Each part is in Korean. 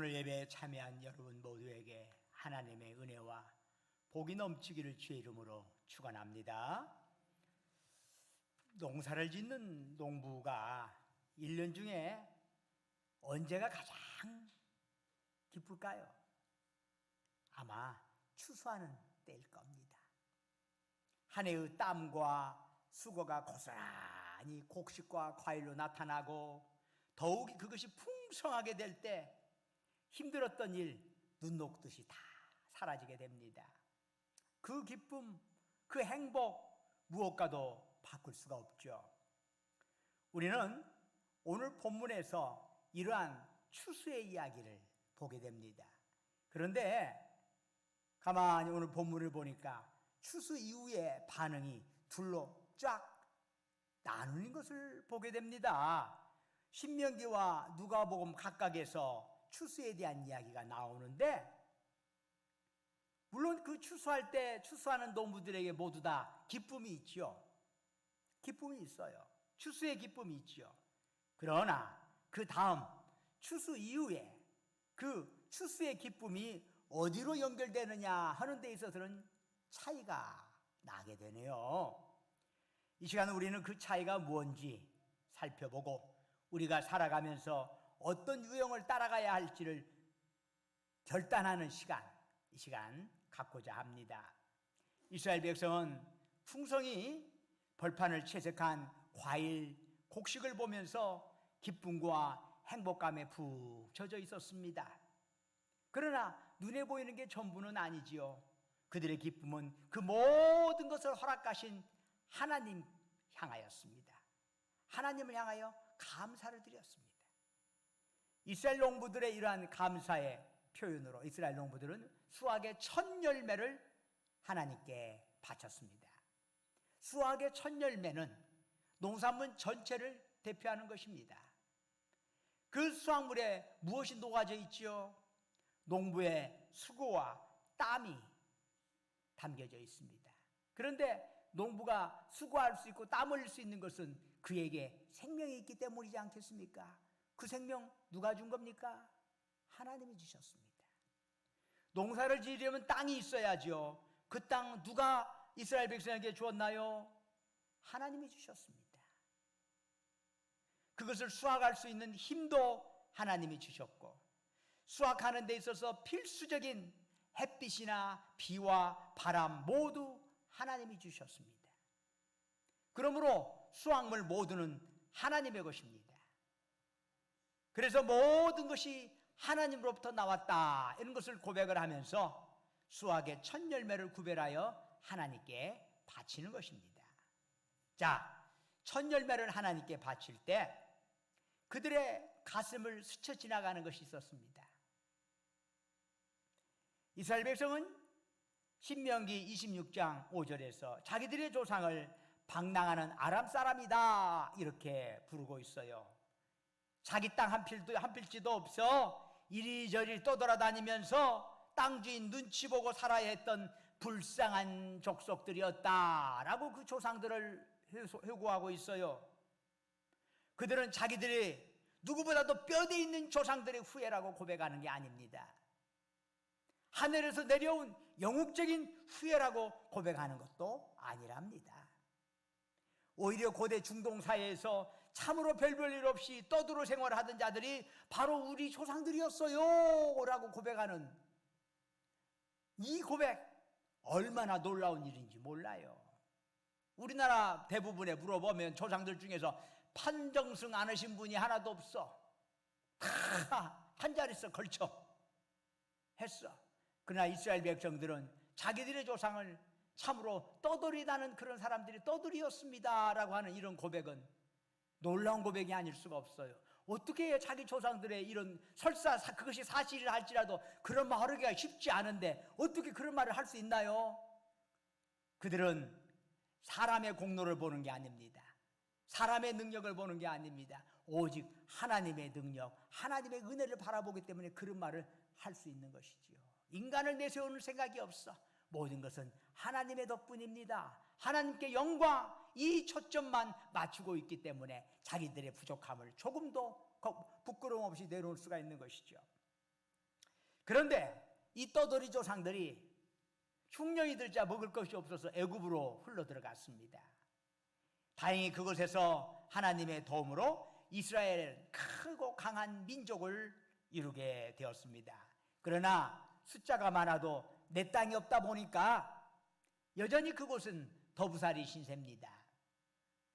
오늘 예배에 참여한 여러분 모두에게 하나님의 은혜와 복이 넘치기를 주의 이름으로 축원합니다. 농사를 짓는 농부가 1년 중에 언제가 가장 기쁠까요? 아마 추수하는 때일 겁니다. 한 해의 땀과 수고가 고스란히 곡식과 과일로 나타나고 더욱이 그것이 풍성하게 될 때 힘들었던 일 눈 녹듯이 다 사라지게 됩니다. 그 기쁨, 그 행복 무엇과도 바꿀 수가 없죠. 우리는 오늘 본문에서 이러한 추수의 이야기를 보게 됩니다. 그런데 가만히 오늘 본문을 보니까 추수 이후의 반응이 둘로 쫙 나누는 것을 보게 됩니다. 신명기와 누가복음 각각에서 추수에 대한 이야기가 나오는데, 물론 그 추수할 때 추수하는 농부들에게 모두 다 기쁨이 있죠. 기쁨이 있어요. 추수의 기쁨이 있죠. 그러나 그 다음 추수 이후에 그 추수의 기쁨이 어디로 연결되느냐 하는 데 있어서는 차이가 나게 되네요. 이 시간 우리는 그 차이가 무엇인지 살펴보고 우리가 살아가면서 어떤 유형을 따라가야 할지를 결단하는 시간, 이 시간 갖고자 합니다. 이스라엘 백성은 풍성히 벌판을 채색한 과일, 곡식을 보면서 기쁨과 행복감에 푹 젖어 있었습니다. 그러나 눈에 보이는 게 전부는 아니지요. 그들의 기쁨은 그 모든 것을 허락하신 하나님 향하였습니다. 하나님을 향하여 감사를 드렸습니다. 이스라엘 농부들의 이러한 감사의 표현으로 이스라엘 농부들은 수확의 첫 열매를 하나님께 바쳤습니다. 수확의 첫 열매는 농산물 전체를 대표하는 것입니다. 그 수확물에 무엇이 녹아져 있지요? 농부의 수고와 땀이 담겨져 있습니다. 그런데 농부가 수고할 수 있고 땀 흘릴 수 있는 것은 그에게 생명이 있기 때문이지 않겠습니까? 그 생명 누가 준 겁니까? 하나님이 주셨습니다. 농사를 지으려면 땅이 있어야죠. 그 땅 누가 이스라엘 백성에게 주었나요? 하나님이 주셨습니다. 그것을 수확할 수 있는 힘도 하나님이 주셨고, 수확하는 데 있어서 필수적인 햇빛이나 비와 바람 모두 하나님이 주셨습니다. 그러므로 수확물 모두는 하나님의 것입니다. 그래서 모든 것이 하나님으로부터 나왔다, 이런 것을 고백을 하면서 수확의 첫 열매를 구별하여 하나님께 바치는 것입니다. 자, 첫 열매를 하나님께 바칠 때 그들의 가슴을 스쳐 지나가는 것이 있었습니다. 이스라엘 백성은 신명기 26장 5절에서 자기들의 조상을 방랑하는 아람 사람이다 이렇게 부르고 있어요. 자기 땅 한 필지도 없어 이리저리 떠돌아다니면서 땅 주인 눈치 보고 살아야 했던 불쌍한 족속들이었다라고 그 조상들을 회고하고 있어요. 그들은 자기들이 누구보다도 뼈대 있는 조상들의 후예라고 고백하는 게 아닙니다. 하늘에서 내려온 영웅적인 후예라고 고백하는 것도 아니랍니다. 오히려 고대 중동 사회에서 참으로 별볼일 없이 떠들어 생활하던 자들이 바로 우리 조상들이었어요 라고 고백하는 이 고백, 얼마나 놀라운 일인지 몰라요. 우리나라 대부분에 물어보면 조상들 중에서 판정승 안 하신 분이 하나도 없어. 다 한 자리에서 걸쳐 했어. 그러나 이스라엘 백성들은 자기들의 조상을 참으로 떠돌이다는 그런 사람들이 떠돌이였습니다 라고 하는 이런 고백은 놀라운 고백이 아닐 수가 없어요. 어떻게 자기 조상들의 이런 설사 그것이 사실이라 할지라도 그런 말 하기가 쉽지 않은데 어떻게 그런 말을 할 수 있나요? 그들은 사람의 공로를 보는 게 아닙니다. 사람의 능력을 보는 게 아닙니다. 오직 하나님의 능력, 하나님의 은혜를 바라보기 때문에 그런 말을 할 수 있는 것이지요. 인간을 내세우는 생각이 없어. 모든 것은 하나님의 덕분입니다. 하나님께 영광, 이 초점만 맞추고 있기 때문에 자기들의 부족함을 조금도 부끄러움 없이 내놓을 수가 있는 것이죠. 그런데 이 떠돌이 조상들이 흉년이 들자 먹을 것이 없어서 애굽으로 흘러 들어갔습니다. 다행히 그곳에서 하나님의 도움으로 이스라엘 크고 강한 민족을 이루게 되었습니다. 그러나 숫자가 많아도 내 땅이 없다 보니까 여전히 그곳은 더부살이 신세입니다.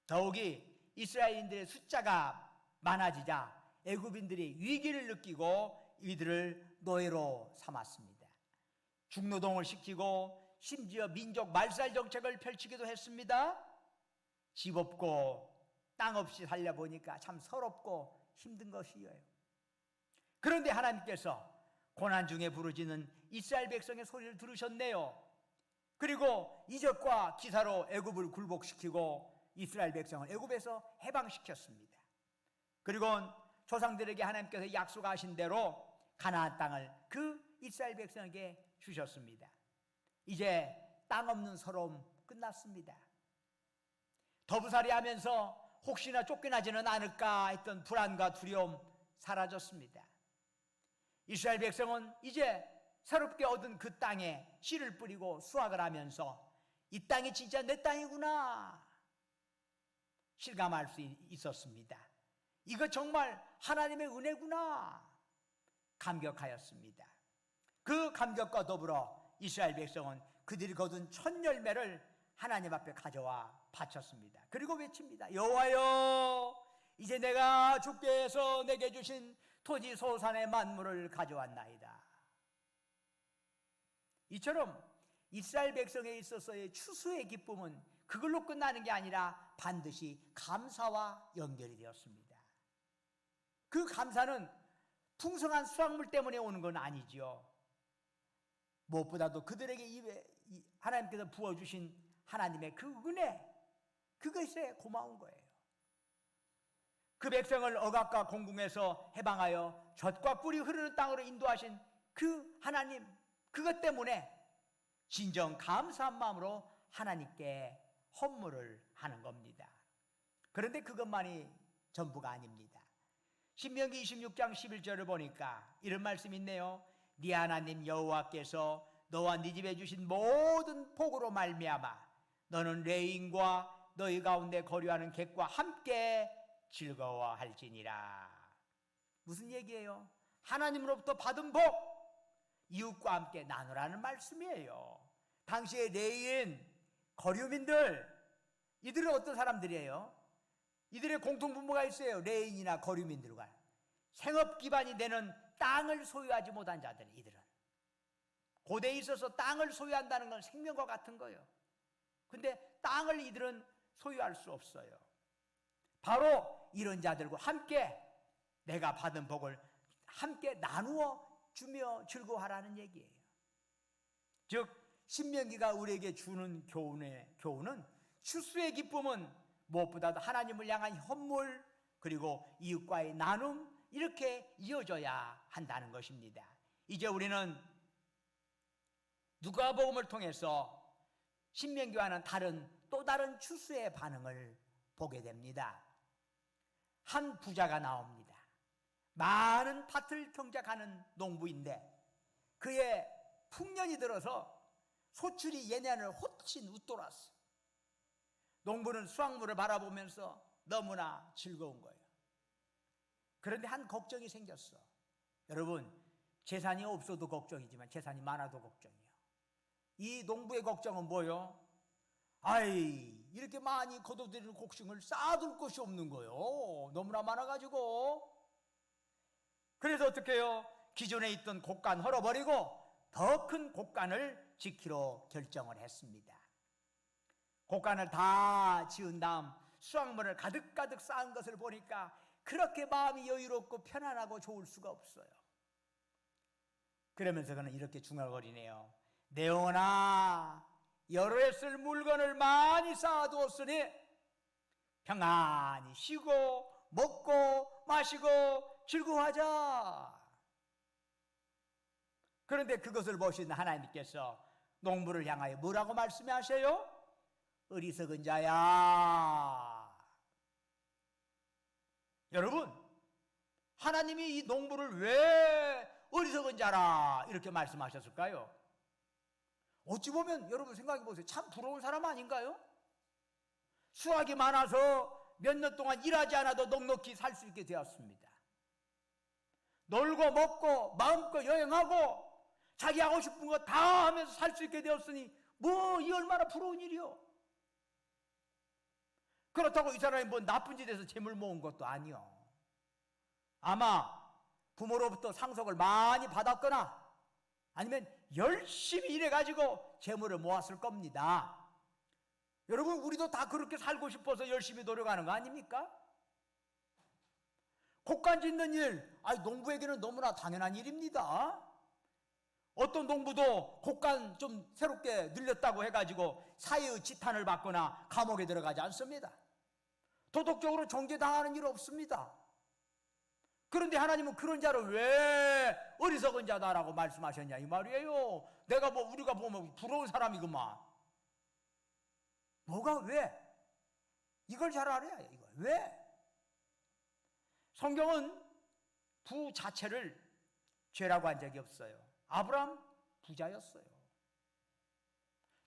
더욱이 이스라엘인들의 숫자가 많아지자 애굽인들이 위기를 느끼고 이들을 노예로 삼았습니다. 중노동을 시키고 심지어 민족 말살 정책을 펼치기도 했습니다. 집 없고 땅 없이 살려보니까 참 서럽고 힘든 것이에요. 그런데 하나님께서 고난 중에 부르짖는 이스라엘 백성의 소리를 들으셨네요. 그리고 이적과 기사로 애굽을 굴복시키고 이스라엘 백성을 애굽에서 해방시켰습니다. 그리고 조상들에게 하나님께서 약속하신 대로 가나안 땅을 그 이스라엘 백성에게 주셨습니다. 이제 땅 없는 서러움 끝났습니다. 더부살이 하면서 혹시나 쫓겨나지는 않을까 했던 불안과 두려움 사라졌습니다. 이스라엘 백성은 이제 새롭게 얻은 그 땅에 씨를 뿌리고 수확을 하면서 이 땅이 진짜 내 땅이구나 실감할 수 있었습니다. 이거 정말 하나님의 은혜구나 감격하였습니다. 그 감격과 더불어 이스라엘 백성은 그들이 거둔 첫 열매를 하나님 앞에 가져와 바쳤습니다. 그리고 외칩니다. 여호와여, 이제 내가 주께서 내게 주신 토지 소산의 만물을 가져왔나이다. 이처럼 이스라엘 백성에 있어서의 추수의 기쁨은 그걸로 끝나는 게 아니라 반드시 감사와 연결이 되었습니다. 그 감사는 풍성한 수확물 때문에 오는 건 아니지요. 무엇보다도 그들에게 입에 하나님께서 부어주신 하나님의 그 은혜, 그것에 고마운 거예요. 그 백성을 억압과 공궁에서 해방하여 젖과 꿀이 흐르는 땅으로 인도하신 그 하나님, 그것 때문에 진정 감사한 마음으로 하나님께 헌물을 하는 겁니다. 그런데 그것만이 전부가 아닙니다. 신명기 26장 11절을 보니까 이런 말씀이 있네요. 네 하나님 여호와께서 너와 네 집에 주신 모든 복으로 말미암아 너는 레인과 너희 가운데 거류하는 객과 함께 즐거워할지니라. 무슨 얘기예요? 하나님으로부터 받은 복, 이웃과 함께 나누라는 말씀이에요. 당시에 레인, 거류민들, 이들은 어떤 사람들이에요? 이들의 공통분모가 있어요. 레인이나 거류민들과 생업 기반이 되는 땅을 소유하지 못한 자들. 이들은 고대에 있어서 땅을 소유한다는 건 생명과 같은 거예요. 근데 땅을 이들은 소유할 수 없어요. 바로 이런 자들과 함께 내가 받은 복을 함께 나누어 주며 즐거워하라는 얘기예요. 즉 신명기가 우리에게 주는 교훈은 추수의 기쁨은 무엇보다도 하나님을 향한 헌물, 그리고 이웃과의 나눔, 이렇게 이어져야 한다는 것입니다. 이제 우리는 누가복음을 통해서 신명기와는 또 다른 추수의 반응을 보게 됩니다. 한 부자가 나옵니다. 많은 밭을 경작하는 농부인데 그의 풍년이 들어서 소출이 예년을 훨씬 웃돌았어. 농부는 수확물을 바라보면서 너무나 즐거운 거예요. 그런데 한 걱정이 생겼어. 여러분, 재산이 없어도 걱정이지만 재산이 많아도 걱정이에요. 이 농부의 걱정은 뭐예요? 이렇게 많이 거둬들이는 곡식을 쌓아둘 곳이 없는 거예요. 너무나 많아가지고. 그래서 어떻게 해요? 기존에 있던 곡간 헐어버리고 더 큰 곡간을 짓기로 결정을 했습니다. 곡간을 다 지은 다음 수확물을 가득가득 쌓은 것을 보니까 그렇게 마음이 여유롭고 편안하고 좋을 수가 없어요. 그러면서 그는 이렇게 중얼거리네요. 내 영혼아, 여러 해 쓸 물건을 많이 쌓아두었으니 평안히 쉬고 먹고 마시고 즐거워하자. 그런데 그것을 보신 하나님께서 농부를 향하여 뭐라고 말씀하세요? 어리석은 자야. 여러분, 하나님이 이 농부를 왜 어리석은 자라 이렇게 말씀하셨을까요? 어찌 보면 여러분 생각해 보세요. 참 부러운 사람 아닌가요? 수학이 많아서 몇 년 동안 일하지 않아도 넉넉히 살 수 있게 되었습니다. 놀고 먹고 마음껏 여행하고 자기 하고 싶은 거 다 하면서 살 수 있게 되었으니 뭐 이 얼마나 부러운 일이요. 그렇다고 이 사람이 뭐 나쁜 짓에서 재물 모은 것도 아니요. 아마 부모로부터 상속을 많이 받았거나 아니면 열심히 일해가지고 재물을 모았을 겁니다. 여러분, 우리도 다 그렇게 살고 싶어서 열심히 노력하는 거 아닙니까? 곡간 짓는 일, 농부에게는 너무나 당연한 일입니다. 어떤 농부도 곡간 좀 새롭게 늘렸다고 해가지고 사회의 지탄을 받거나 감옥에 들어가지 않습니다. 도덕적으로 정죄당하는 일 없습니다. 그런데 하나님은 그런 자를 왜 어리석은 자다라고 말씀하셨냐 이 말이에요. 우리가 보면 부러운 사람이구만. 뭐가 왜? 이걸 잘 알아야 해요. 이걸 왜? 성경은 부 자체를 죄라고 한 적이 없어요. 아브라함 부자였어요.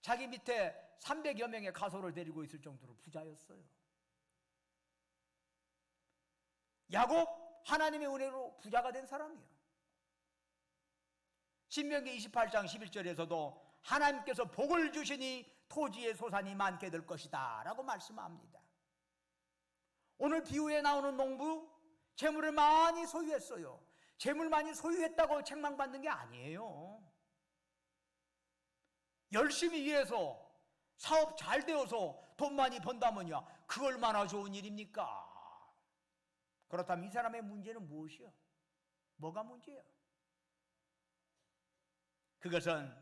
자기 밑에 300여 명의 가소를 데리고 있을 정도로 부자였어요. 야곱 하나님의 은혜로 부자가 된 사람이에요. 신명기 28장 11절에서도 하나님께서 복을 주시니 토지의 소산이 많게 될 것이다 라고 말씀합니다. 오늘 비유에 나오는 농부 재물을 많이 소유했어요. 재물 많이 소유했다고 책망받는 게 아니에요. 열심히 일해서 사업 잘 되어서 돈 많이 번다면요, 그 얼마나 좋은 일입니까? 그렇다면 이 사람의 문제는 무엇이요? 뭐가 문제예요? 그것은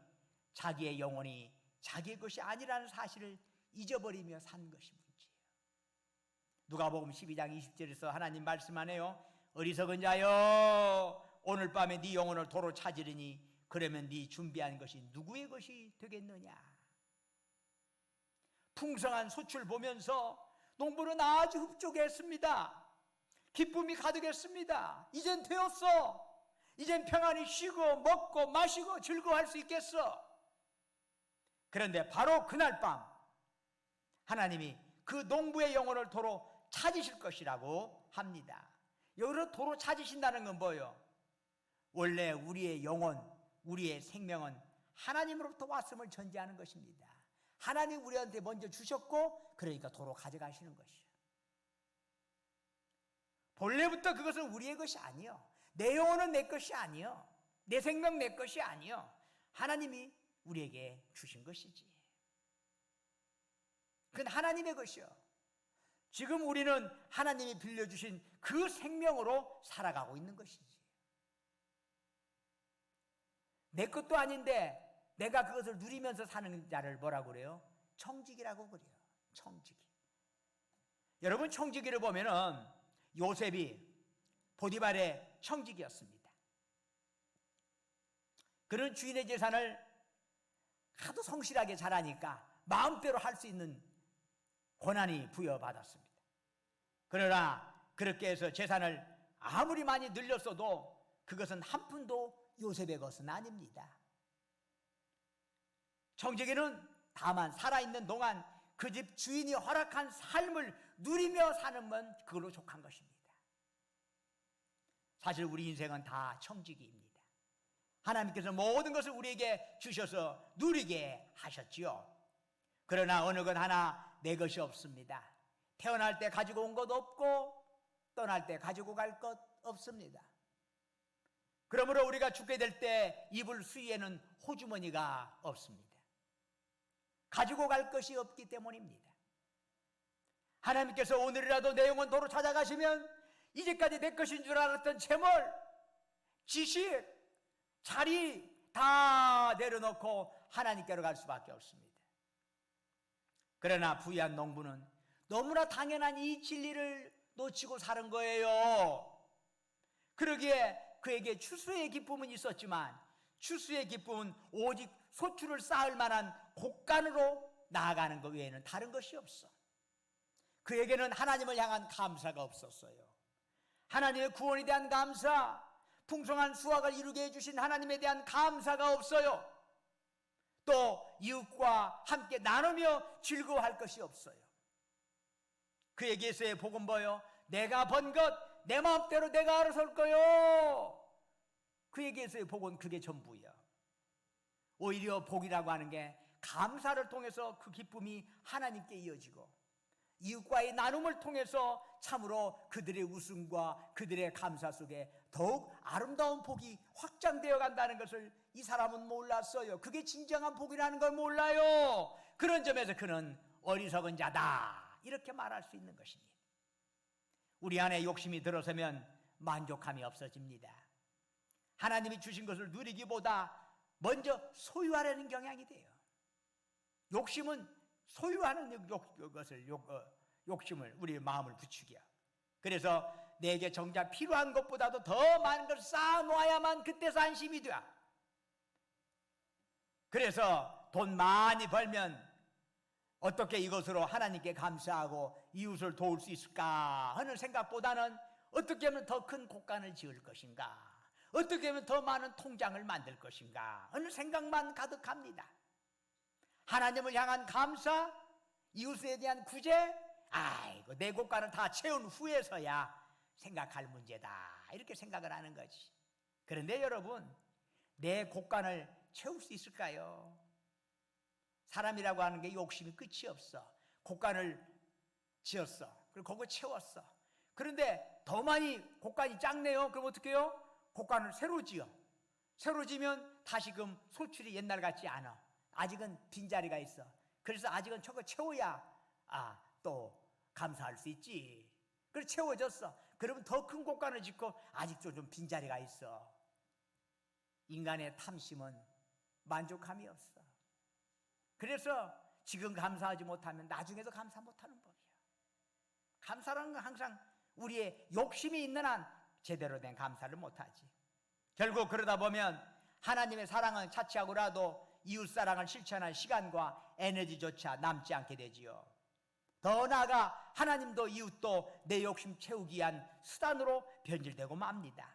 자기의 영혼이 자기의 것이 아니라는 사실을 잊어버리며 산 것이 문제예요. 누가복음 12장 20절에서 하나님 말씀하네요. 어리석은 자여, 오늘 밤에 네 영혼을 도로 찾으리니 그러면 네 준비한 것이 누구의 것이 되겠느냐. 풍성한 소출 보면서 농부는 아주 흡족했습니다. 기쁨이 가득했습니다. 이젠 되었어. 이젠 평안히 쉬고 먹고 마시고 즐거워할 수 있겠어. 그런데 바로 그날 밤 하나님이 그 농부의 영혼을 도로 찾으실 것이라고 합니다. 여기서 도로 찾으신다는 건 뭐예요? 원래 우리의 영혼, 우리의 생명은 하나님으로부터 왔음을 전제하는 것입니다. 하나님 우리한테 먼저 주셨고 그러니까 도로 가져가시는 것이에요. 본래부터 그것은 우리의 것이 아니요, 내 영혼은 내 것이 아니요, 내 생명 내 것이 아니요, 하나님이 우리에게 주신 것이지. 그건 하나님의 것이요. 지금 우리는 하나님이 빌려주신 그 생명으로 살아가고 있는 것이지. 내 것도 아닌데 내가 그것을 누리면서 사는 자를 뭐라고 그래요? 청지기라고 그래요. 청지기. 여러분, 청지기를 보면은 요셉이 보디발의 청지기였습니다. 그는 주인의 재산을 하도 성실하게 잘하니까 마음대로 할 수 있는 권한이 부여받았습니다. 그러나 그렇게 해서 재산을 아무리 많이 늘렸어도 그것은 한 푼도 요셉의 것은 아닙니다. 청지기는 다만 살아있는 동안 그 집 주인이 허락한 삶을 누리며 사는 건 그걸로 족한 것입니다. 사실 우리 인생은 다 청지기입니다. 하나님께서 모든 것을 우리에게 주셔서 누리게 하셨지요. 그러나 어느 것 하나 내 것이 없습니다. 태어날 때 가지고 온 것 없고 떠날 때 가지고 갈 것 없습니다. 그러므로 우리가 죽게 될 때 입을 수의에는 호주머니가 없습니다. 가지고 갈 것이 없기 때문입니다. 하나님께서 오늘이라도 내 영혼 도로 찾아가시면 이제까지 내 것인 줄 알았던 재물, 지식, 자리 다 내려놓고 하나님께로 갈 수밖에 없습니다. 그러나 부유한 농부는 너무나 당연한 이 진리를 놓치고 사는 거예요. 그러기에 그에게 추수의 기쁨은 있었지만 추수의 기쁨은 오직 소출을 쌓을 만한 곡간으로 나아가는 것 외에는 다른 것이 없어. 그에게는 하나님을 향한 감사가 없었어요. 하나님의 구원에 대한 감사, 풍성한 수확을 이루게 해주신 하나님에 대한 감사가 없어요. 또 이웃과 함께 나누며 즐거워할 것이 없어요. 그에게서의 복은 뭐요? 내가 번 것 내 마음대로 내가 알아서 할 거요. 그에게서의 복은 그게 전부예요. 오히려 복이라고 하는 게 감사를 통해서 그 기쁨이 하나님께 이어지고 이웃과의 나눔을 통해서 참으로 그들의 웃음과 그들의 감사 속에 더욱 아름다운 복이 확장되어 간다는 것을 이 사람은 몰랐어요. 그게 진정한 복이라는 걸 몰라요. 그런 점에서 그는 어리석은 자다 이렇게 말할 수 있는 것입니다. 우리 안에 욕심이 들어서면 만족함이 없어집니다. 하나님이 주신 것을 누리기보다 먼저 소유하려는 경향이 돼요. 욕심은 소유하는 욕심을 우리 마음을 부추겨. 그래서 내게 정작 필요한 것보다도 더 많은 것을 쌓아놓아야만 그때서 안심이 돼. 그래서 돈 많이 벌면 어떻게 이것으로 하나님께 감사하고 이웃을 도울 수 있을까 하는 생각보다는 어떻게 하면 더 큰 곳간을 지을 것인가, 어떻게 하면 더 많은 통장을 만들 것인가 하는 생각만 가득합니다. 하나님을 향한 감사, 이웃에 대한 구제, 아이고 내 곳간을 다 채운 후에서야 생각할 문제다 이렇게 생각을 하는 거지. 그런데 여러분, 내 곳간을 채울 수 있을까요? 사람이라고 하는 게 욕심이 끝이 없어. 곳간을 지었어. 그리고 그거 채웠어. 그런데 더 많이 곳간이 작네요. 그럼 어떻게 해요? 곳간을 새로 지어. 새로 지면 다시금 소출이 옛날 같지 않아. 아직은 빈자리가 있어. 그래서 아직은 저거 채워야 또 감사할 수 있지. 그래서 채워졌어. 그러면 더 큰 곳간을 짓고 아직도 좀 빈자리가 있어. 인간의 탐심은 만족함이 없어. 그래서 지금 감사하지 못하면 나중에도 감사 못하는 법이야. 감사라는 건 항상 우리의 욕심이 있는 한 제대로 된 감사를 못하지. 결국 그러다 보면 하나님의 사랑은 차치하고라도 이웃사랑을 실천할 시간과 에너지조차 남지 않게 되지요. 더 나아가 하나님도 이웃도 내 욕심 채우기 위한 수단으로 변질되고 맙니다.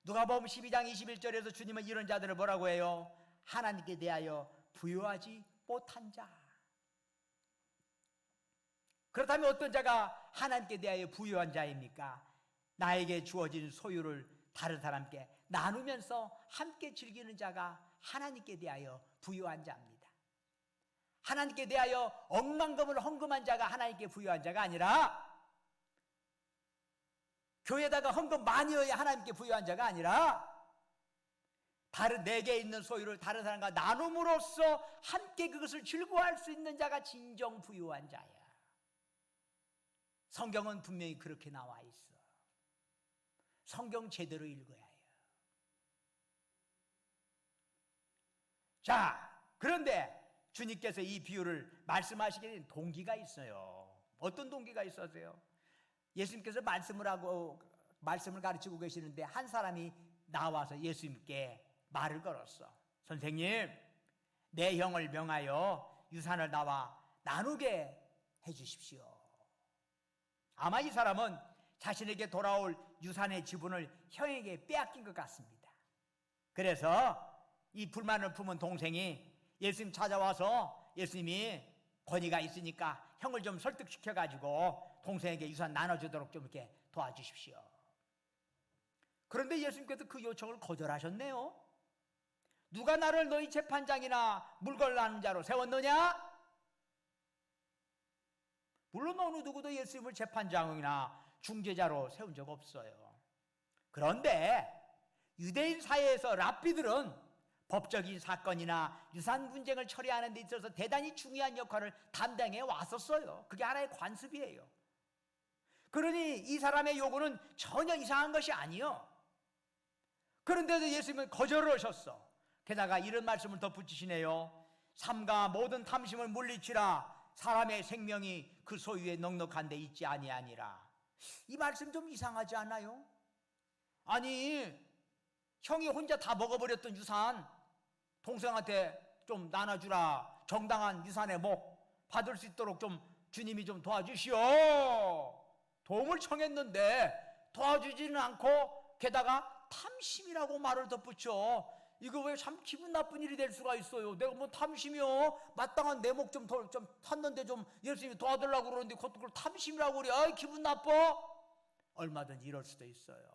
누가복음 12장 21절에서 주님은 이런 자들을 뭐라고 해요? 하나님께 대하여 부요하지 못한 자. 그렇다면 어떤 자가 하나님께 대하여 부요한 자입니까? 나에게 주어진 소유를 다른 사람께 나누면서 함께 즐기는 자가 하나님께 대하여 부요한 자입니다. 하나님께 대하여 억만금을 헌금한 자가 하나님께 부요한 자가 아니라, 교회에다가 헌금 많이 해야 하나님께 부요한 자가 아니라, 다른 내게 있는 소유를 다른 사람과 나눔으로써 함께 그것을 즐거워할 수 있는 자가 진정 부유한 자야. 성경은 분명히 그렇게 나와 있어. 성경 제대로 읽어야 해요. 자, 그런데 주님께서 이 비유를 말씀하시게 된 동기가 있어요. 어떤 동기가 있었어요? 예수님께서 말씀을 가르치고 계시는데 한 사람이 나와서 예수님께 말을 걸었어. 선생님, 내 형을 명하여 유산을 나와 나누게 해주십시오. 아마 이 사람은 자신에게 돌아올 유산의 지분을 형에게 빼앗긴 것 같습니다. 그래서 이 불만을 품은 동생이 예수님 찾아와서 예수님이 권위가 있으니까 형을 좀 설득시켜가지고 동생에게 유산 나눠주도록 좀 이렇게 도와주십시오. 그런데 예수님께서 그 요청을 거절하셨네요. 누가 나를 너희 재판장이나 물건 나누는 자로 세웠느냐? 물론 어느 누구도 예수님을 재판장이나 중재자로 세운 적 없어요. 그런데 유대인 사회에서 랍비들은 법적인 사건이나 유산 분쟁을 처리하는 데 있어서 대단히 중요한 역할을 담당해 왔었어요. 그게 하나의 관습이에요. 그러니 이 사람의 요구는 전혀 이상한 것이 아니요. 그런데도 예수님은 거절을 하셨어. 게다가 이런 말씀을 덧붙이시네요. 삼가 모든 탐심을 물리치라. 사람의 생명이 그 소유에 넉넉한 데 있지 아니하니라. 이 말씀 좀 이상하지 않아요? 아니, 형이 혼자 다 먹어버렸던 유산 동생한테 좀 나눠주라. 정당한 유산의 목 받을 수 있도록 좀 주님이 좀 도와주시오. 도움을 청했는데 도와주지는 않고 게다가 탐심이라고 말을 덧붙여. 이거 왜 참 기분 나쁜 일이 될 수가 있어요. 내가 뭐 탐심이요? 마땅한 내 목 좀 탔는데 좀 예수님이 도와달라고 그러는데 그걸 탐심이라고 그래. 아이, 기분 나빠? 얼마든지 이럴 수도 있어요.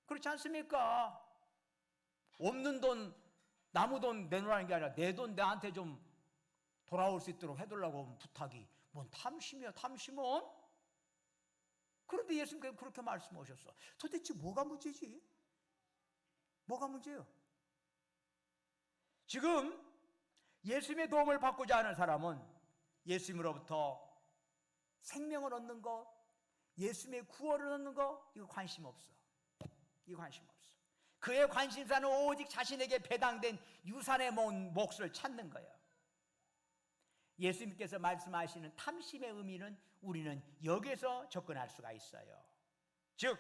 그렇지 않습니까? 없는 돈, 남의 돈 내놓으라는 게 아니라 내 돈 내한테 좀 돌아올 수 있도록 해달라고 부탁이 뭔 탐심이야, 탐심은? 그런데 예수님께서 그렇게 말씀하셨어. 도대체 뭐가 문제지? 뭐가 문제예요? 지금 예수님의 도움을 받고자 하는 사람은 예수님으로부터 생명을 얻는 것, 예수님의 구원을 얻는 것, 이거 관심 없어. 이거 관심 없어. 그의 관심사는 오직 자신에게 배당된 유산의 몫을 찾는 거예요. 예수님께서 말씀하시는 탐심의 의미는 우리는 여기서 접근할 수가 있어요. 즉,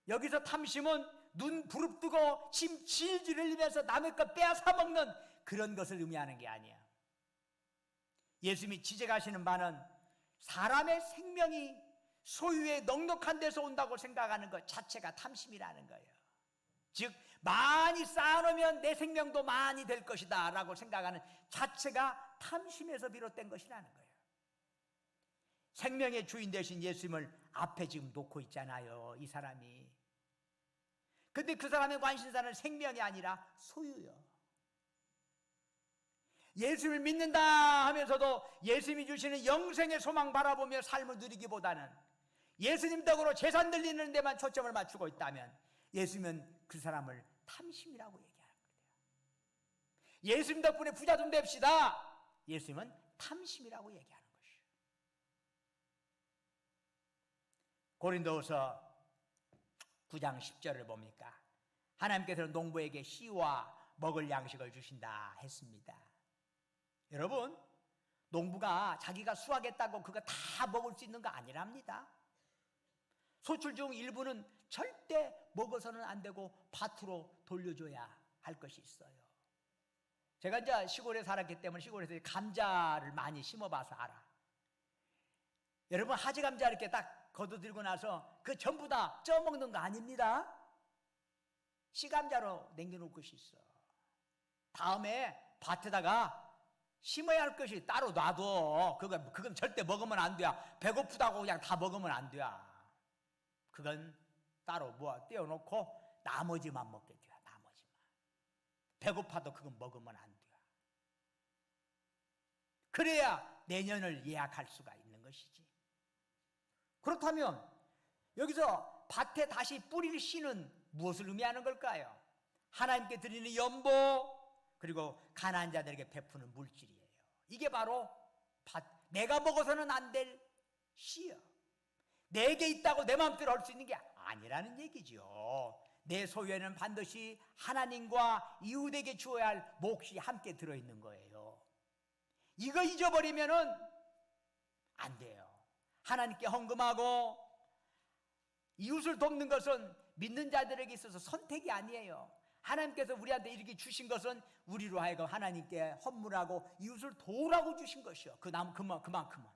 여기서 탐심은 눈 부릅뜨고 침 질질 흘리면서 남의 것 빼앗아 먹는 그런 것을 의미하는 게 아니야. 예수님이 지적하시는 바는 사람의 생명이 소유의 넉넉한 데서 온다고 생각하는 것 자체가 탐심이라는 거예요. 즉, 많이 쌓아놓으면 내 생명도 많이 될 것이다 라고 생각하는 자체가 탐심에서 비롯된 것이라는 거예요. 생명의 주인 되신 예수님을 앞에 지금 놓고 있잖아요, 이 사람이. 근데 그 사람의 관심사는 생명이 아니라 소유요. 예수님을 믿는다 하면서도 예수님이 주시는 영생의 소망 바라보며 삶을 누리기보다는 예수님 덕으로 재산 늘리는 데만 초점을 맞추고 있다면 예수님은 그 사람을 탐심이라고 얘기하는 거예요. 예수님 덕분에 부자 좀 됩시다. 예수님은 탐심이라고 얘기하는 것이에요. 고린도후서 9장 10절을 봅니까? 하나님께서는 농부에게 씨와 먹을 양식을 주신다 했습니다. 여러분, 농부가 자기가 수확했다고 그거 다 먹을 수 있는 거 아니랍니다. 소출 중 일부는 절대 먹어서는 안 되고 밭으로 돌려줘야 할 것이 있어요. 제가 이제 시골에 살았기 때문에 시골에서 감자를 많이 심어봐서 알아. 여러분, 하지 감자 이렇게 딱 걷어들고 나서 그 전부 다 쪄먹는 거 아닙니다. 씨감자로 남겨놓을 것이 있어. 다음에 밭에다가 심어야 할 것이 따로 놔둬. 그건 절대 먹으면 안 돼. 배고프다고 그냥 다 먹으면 안 돼. 그건 따로 떼어놓고 나머지만 먹게 돼. 나머지만. 배고파도 그건 먹으면 안 돼. 그래야 내년을 예약할 수가 있는 것이지. 그렇다면 여기서 밭에 다시 뿌리를 씨는 무엇을 의미하는 걸까요? 하나님께 드리는 연보, 그리고 가난한 자들에게 베푸는 물질이에요. 이게 바로 내가 먹어서는 안 될 씨요. 내게 있다고 내 마음대로 할 수 있는 게 아니라는 얘기죠. 내 소유에는 반드시 하나님과 이웃에게 주어야 할 몫이 함께 들어있는 거예요. 이거 잊어버리면은 안 돼요. 하나님께 헌금하고 이웃을 돕는 것은 믿는 자들에게 있어서 선택이 아니에요. 하나님께서 우리한테 이렇게 주신 것은 우리로 하여금 하나님께 헌물하고 이웃을 도우라고 주신 것이요. 그만큼은.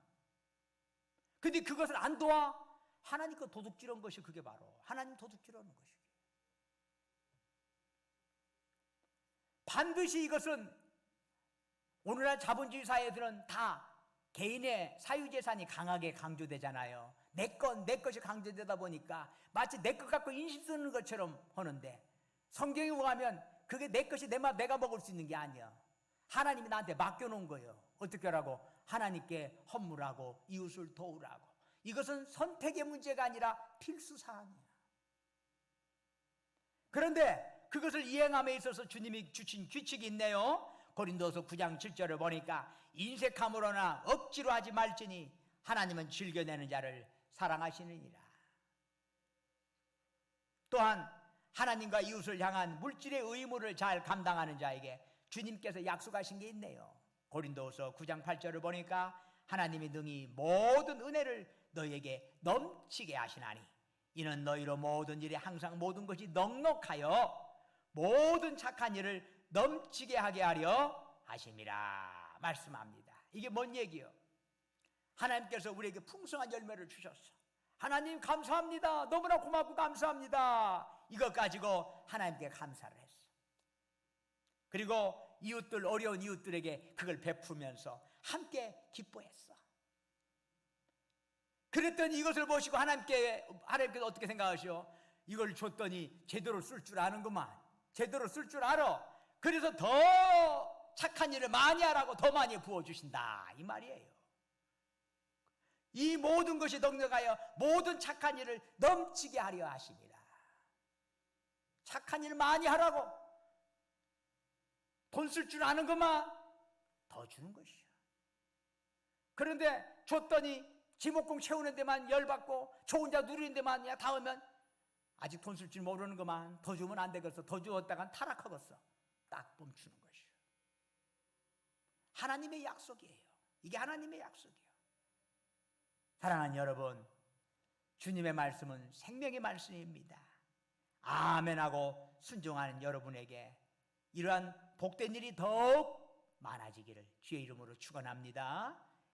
근데 그것을 안 도와? 하나님 거 도둑질한 것이 그게 바로 하나님 도둑질하는 것이에요. 반드시 이것은 오늘날 자본주의 사회들은 다 개인의 사유재산이 강하게 강조되잖아요. 내 것이 강조되다 보니까 마치 내 것 갖고 인심 쓰는 것처럼 하는데, 성경에 보면 그게 내 것이 내가 먹을 수 있는 게 아니야. 하나님이 나한테 맡겨놓은 거예요. 어떻게 하라고? 하나님께 헌물하고 이웃을 도우라고. 이것은 선택의 문제가 아니라 필수사항이야. 그런데 그것을 이행함에 있어서 주님이 주신 규칙이 있네요. 고린도서 9장 7절을 보니까 인색함으로나 억지로 하지 말지니 하나님은 즐겨내는 자를 사랑하시느니라. 또한 하나님과 이웃을 향한 물질의 의무를 잘 감당하는 자에게 주님께서 약속하신 게 있네요. 고린도서 9장 8절을 보니까 하나님이 능히 모든 은혜를 너희에게 넘치게 하시나니 이는 너희로 모든 일에 항상 모든 것이 넉넉하여 모든 착한 일을 넘치게 하게 하려 하심이라 말씀합니다. 이게 뭔 얘기요? 하나님께서 우리에게 풍성한 열매를 주셨어. 하나님 감사합니다. 너무나 고맙고 감사합니다. 이것 가지고 하나님께 감사를 했어. 그리고 이웃들, 어려운 이웃들에게 그걸 베푸면서 함께 기뻐했어. 그랬더니 이것을 보시고 하나님께서 어떻게 생각하시오? 이걸 줬더니 제대로 쓸 줄 아는구만. 제대로 쓸 줄 알아. 그래서 더 착한 일을 많이 하라고 더 많이 부어주신다, 이 말이에요. 이 모든 것이 넉넉하여 모든 착한 일을 넘치게 하려 하십니다. 착한 일 많이 하라고. 돈 쓸 줄 아는 것만 더 주는 것이야. 그런데 줬더니 지목공 채우는 데만 열받고 좋은 자 누리는 데만 닿으면 아직 돈 쓸 줄 모르는 것만 더 주면 안 되겠어. 더 주었다간 타락하겠어. 딱 멈추는 것이요. 하나님의 약속이에요. 이게 하나님의 약속이에요. 사랑하는 여러분, 주님의 말씀은 생명의 말씀입니다. 아멘하고 순종하는 여러분에게 이러한 복된 일이 더욱 많아지기를 주의 이름으로 축원합니다.